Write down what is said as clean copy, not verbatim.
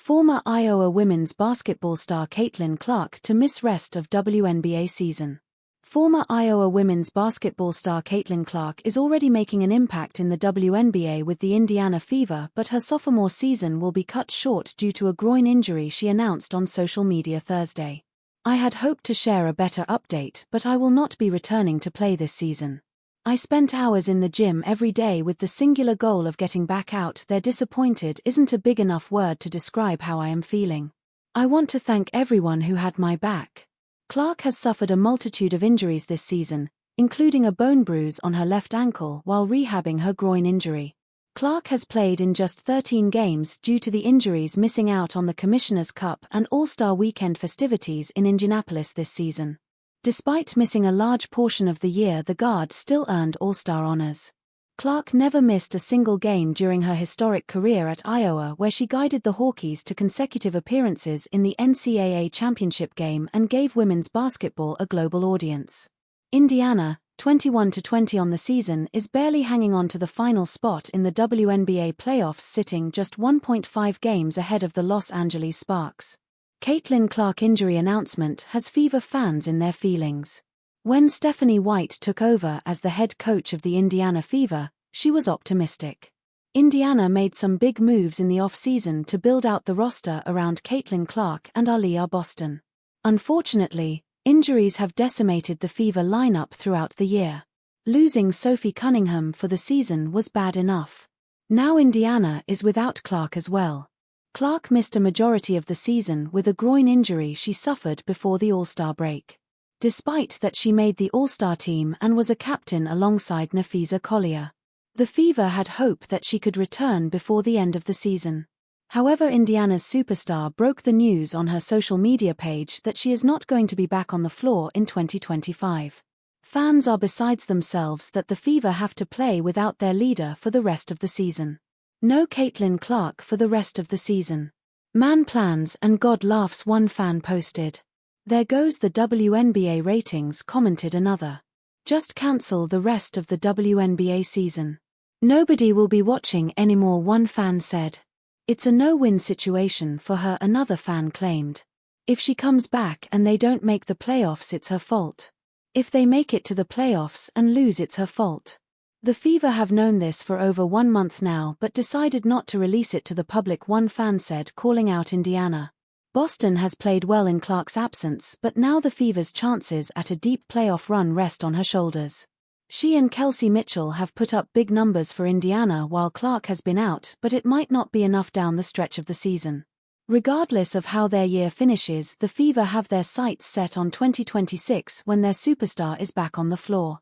Former Iowa women's basketball star Caitlin Clark to miss rest of WNBA season. Former Iowa women's basketball star Caitlin Clark is already making an impact in the WNBA with the Indiana Fever, but her sophomore season will be cut short due to a groin injury she announced on social media Thursday. "I had hoped to share a better update, but I will not be returning to play this season. I spent hours in the gym every day with the singular goal of getting back out there. Disappointed isn't a big enough word to describe how I am feeling. I want to thank everyone who had my back." Clark has suffered a multitude of injuries this season, including a bone bruise on her left ankle while rehabbing her groin injury. Clark has played in just 13 games due to the injuries, missing out on the Commissioner's Cup and All-Star Weekend festivities in Indianapolis this season. Despite missing a large portion of the year, the guard still earned All-Star honors. Clark never missed a single game during her historic career at Iowa, where she guided the Hawkeyes to consecutive appearances in the NCAA championship game and gave women's basketball a global audience. Indiana, 21-20 on the season, is barely hanging on to the final spot in the WNBA playoffs, sitting just 1.5 games ahead of the Los Angeles Sparks. Caitlin Clark injury announcement has Fever fans in their feelings. When Stephanie White took over as the head coach of the Indiana Fever, she was optimistic. Indiana made some big moves in the offseason to build out the roster around Caitlin Clark and Aliyah Boston. Unfortunately, injuries have decimated the Fever lineup throughout the year. Losing Sophie Cunningham for the season was bad enough. Now Indiana is without Clark as well. Clark missed a majority of the season with a groin injury she suffered before the All-Star break. Despite that, she made the All-Star team and was a captain alongside Nafisa Collier. The Fever had hope that she could return before the end of the season. However, Indiana's superstar broke the news on her social media page that she is not going to be back on the floor in 2025. Fans are besides themselves that the Fever have to play without their leader for the rest of the season. No Caitlin Clark for the rest of the season. "Man plans and God laughs," one fan posted. "There goes the WNBA ratings," commented another. "Just cancel the rest of the WNBA season. Nobody will be watching anymore," one fan said. "It's a no-win situation for her," another fan claimed. "If she comes back and they don't make the playoffs, it's her fault. If they make it to the playoffs and lose, it's her fault." The Fever have known this for over 1 month now, but decided not to release it to the public, one fan said, calling out Indiana. Boston has played well in Clark's absence, but now the Fever's chances at a deep playoff run rest on her shoulders. She and Kelsey Mitchell have put up big numbers for Indiana while Clark has been out, but it might not be enough down the stretch of the season. Regardless of how their year finishes, the Fever have their sights set on 2026 when their superstar is back on the floor.